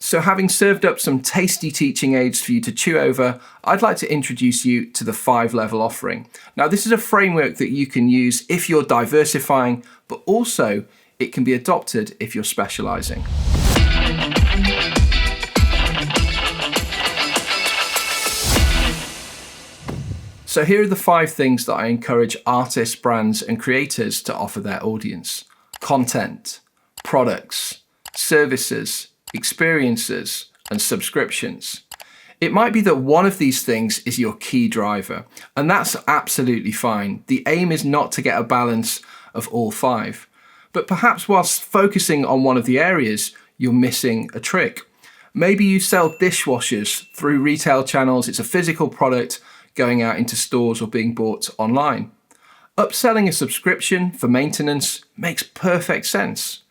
So having served up some tasty teaching aids for you to chew over, I'd like to introduce you to the 5-level offering. Now, this is a framework that you can use if you're diversifying, but also it can be adopted if you're specializing. So here are the 5 things that I encourage artists, brands, and creators to offer their audience: content, products, services, experiences, and subscriptions. It might be that one of these things is your key driver, and that's absolutely fine. The aim is not to get a balance of all 5. But perhaps whilst focusing on one of the areas, you're missing a trick. Maybe you sell dishwashers through retail channels. It's a physical product going out into stores or being bought online. Upselling a subscription for maintenance makes perfect sense.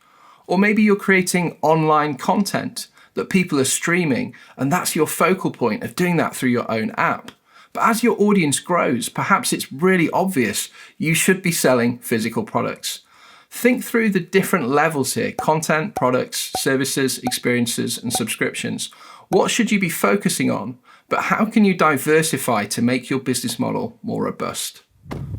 Or maybe you're creating online content that people are streaming, and that's your focal point of doing that through your own app. But as your audience grows, perhaps it's really obvious you should be selling physical products. Think through the different levels here: content, products, services, experiences, and subscriptions. What should you be focusing on? But how can you diversify to make your business model more robust?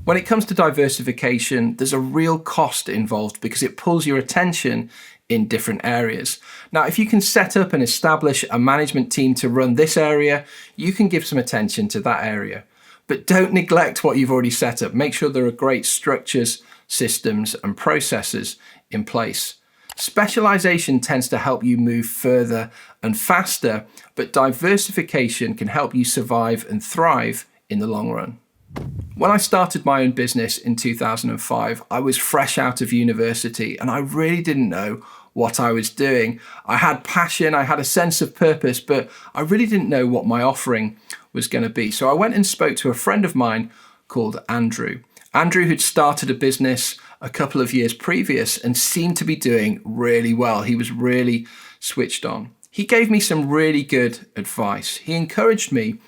When it comes to diversification, there's a real cost involved because it pulls your attention in different areas. Now, if you can set up and establish a management team to run this area, you can give some attention to that area. But don't neglect what you've already set up. Make sure there are great structures, systems, and processes in place. Specialization tends to help you move further and faster, but diversification can help you survive and thrive in the long run. When I started my own business in 2005, I was fresh out of university and I really didn't know what I was doing. I had passion, I had a sense of purpose, but I really didn't know what my offering was going to be. So I went and spoke to a friend of mine called Andrew. Andrew had started a business a couple of years previous and seemed to be doing really well. He was really switched on. He gave me some really good advice. He encouraged me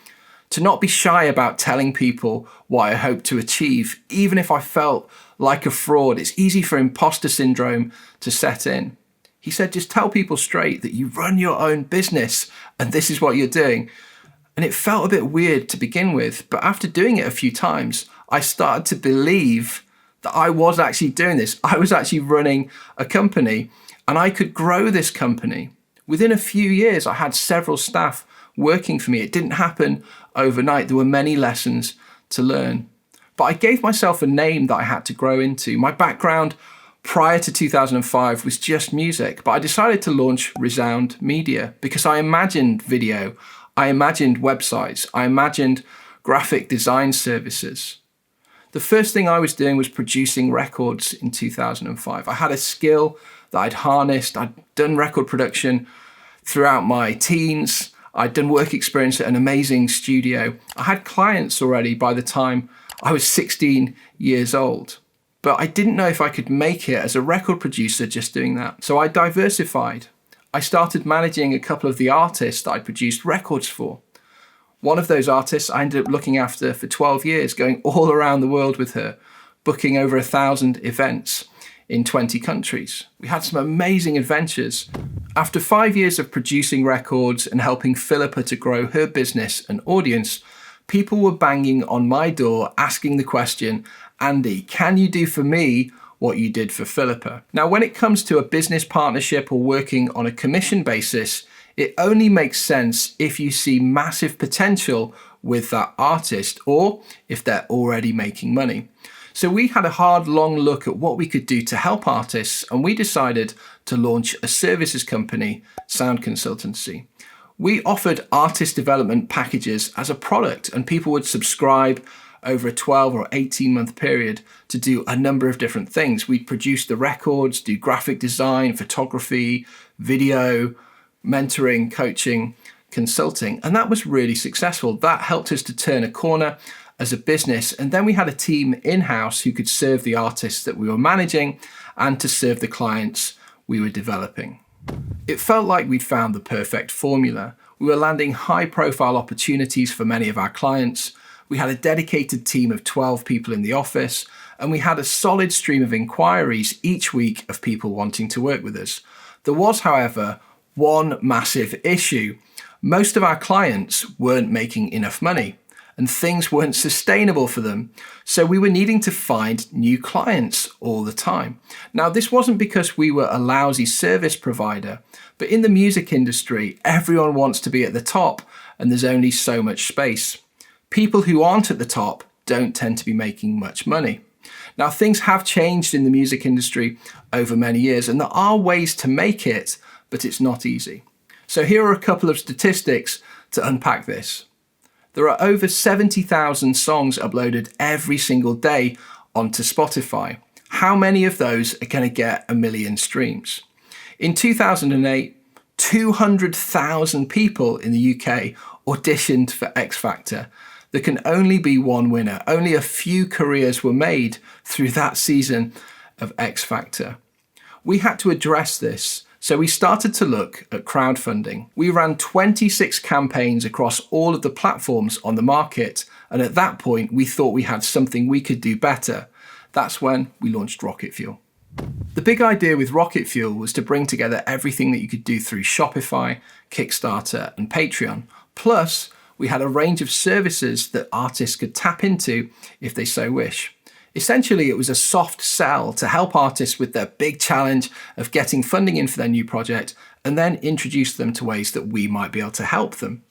to not be shy about telling people what I hoped to achieve, even if I felt like a fraud. It's easy for imposter syndrome to set in. He said, just tell people straight that you run your own business and this is what you're doing. And it felt a bit weird to begin with, but after doing it a few times, I started to believe that I was actually doing this. I was actually running a company and I could grow this company. Within a few years, I had several staff working for me. It didn't happen overnight. There were many lessons to learn. But I gave myself a name that I had to grow into. My background prior to 2005 was just music, but I decided to launch Resound Media because I imagined video, I imagined websites, I imagined graphic design services. The first thing I was doing was producing records in 2005. I had a skill that I'd harnessed. I'd done record production throughout my teens. I'd done work experience at an amazing studio. I had clients already by the time I was 16 years old. But I didn't know if I could make it as a record producer just doing that. So I diversified. I started managing a couple of the artists that I produced records for. One of those artists I ended up looking after for 12 years, going all around the world with her, booking over 1,000 events in 20 countries. We had some amazing adventures. After 5 years of producing records and helping Philippa to grow her business and audience, people were banging on my door asking the question, Andy, can you do for me what you did for Philippa? Now, when it comes to a business partnership or working on a commission basis, it only makes sense if you see massive potential with that artist or if they're already making money. So we had a hard, long look at what we could do to help artists, and we decided to launch a services company, Sound Consultancy. We offered artist development packages as a product, and people would subscribe over a 12 or 18-month period to do a number of different things. We'd produce the records, do graphic design, photography, video, mentoring, coaching, consulting, and that was really successful. That helped us to turn a corner as a business, and then we had a team in-house who could serve the artists that we were managing and to serve the clients we were developing. It felt like we'd found the perfect formula. We were landing high-profile opportunities for many of our clients. We had a dedicated team of 12 people in the office, and we had a solid stream of inquiries each week of people wanting to work with us. There was, however, one massive issue. Most of our clients weren't making enough money and things weren't sustainable for them. So we were needing to find new clients all the time. Now, this wasn't because we were a lousy service provider, but in the music industry, everyone wants to be at the top and there's only so much space. People who aren't at the top don't tend to be making much money. Now, things have changed in the music industry over many years, and there are ways to make it, but it's not easy. So here are a couple of statistics to unpack this. There are over 70,000 songs uploaded every single day onto Spotify. How many of those are going to get 1 million streams? In 2008, 200,000 people in the UK auditioned for X Factor. There can only be one winner. Only a few careers were made through that season of X Factor. We had to address this, so we started to look at crowdfunding. We ran 26 campaigns across all of the platforms on the market, and at that point, we thought we had something we could do better. That's when we launched Rocket Fuel. The big idea with Rocket Fuel was to bring together everything that you could do through Shopify, Kickstarter, and Patreon. Plus, we had a range of services that artists could tap into if they so wish. Essentially, it was a soft sell to help artists with their big challenge of getting funding in for their new project and then introduce them to ways that we might be able to help them.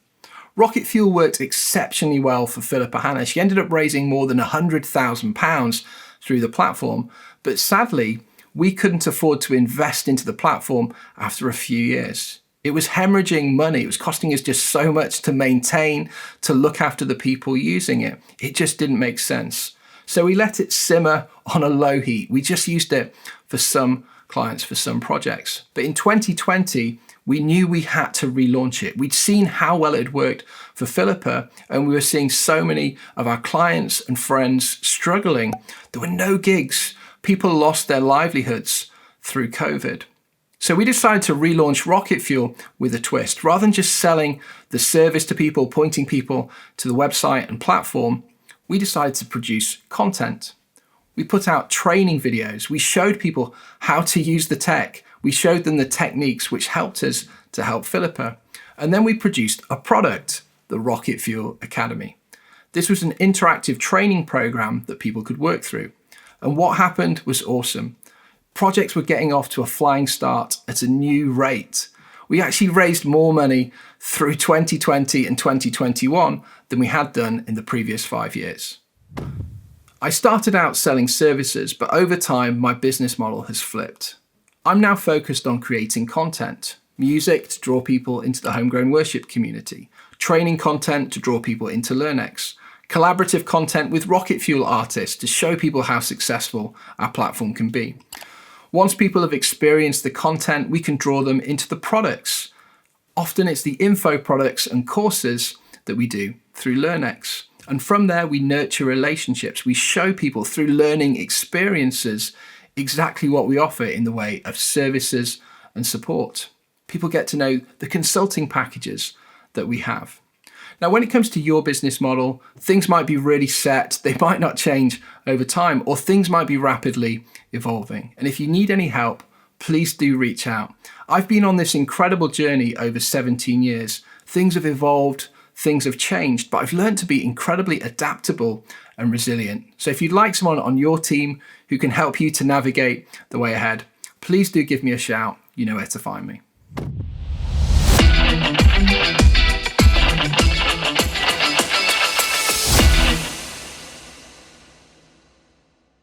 Rocket Fuel worked exceptionally well for Philippa Hanna. She ended up raising more than £100,000 through the platform, but sadly, we couldn't afford to invest into the platform after a few years. It was hemorrhaging money. It was costing us just so much to maintain, to look after the people using it. It just didn't make sense. So we let it simmer on a low heat. We just used it for some clients, for some projects. But in 2020, we knew we had to relaunch it. We'd seen how well it had worked for Philippa, and we were seeing so many of our clients and friends struggling. There were no gigs. People lost their livelihoods through COVID. So we decided to relaunch Rocket Fuel with a twist. Rather than just selling the service to people, pointing people to the website and platform, we decided to produce content. We put out training videos. We showed people how to use the tech. We showed them the techniques which helped us to help Philippa. And then we produced a product, the Rocket Fuel Academy. This was an interactive training program that people could work through. And what happened was awesome. Projects were getting off to a flying start at a new rate. We actually raised more money through 2020 and 2021 than we had done in the previous 5 years. I started out selling services, but over time, my business model has flipped. I'm now focused on creating content, music to draw people into the homegrown worship community, training content to draw people into LearnX, collaborative content with Rocket Fuel artists to show people how successful our platform can be. Once people have experienced the content, we can draw them into the products. Often it's the info products and courses that we do through LearnX. And from there, we nurture relationships. We show people through learning experiences exactly what we offer in the way of services and support. People get to know the consulting packages that we have. Now, when it comes to your business model, things might be really set, they might not change over time, or things might be rapidly evolving. And if you need any help, please do reach out. I've been on this incredible journey over 17 years. Things have evolved, things have changed, but I've learned to be incredibly adaptable and resilient. So if you'd like someone on your team who can help you to navigate the way ahead, please do give me a shout. You know where to find me.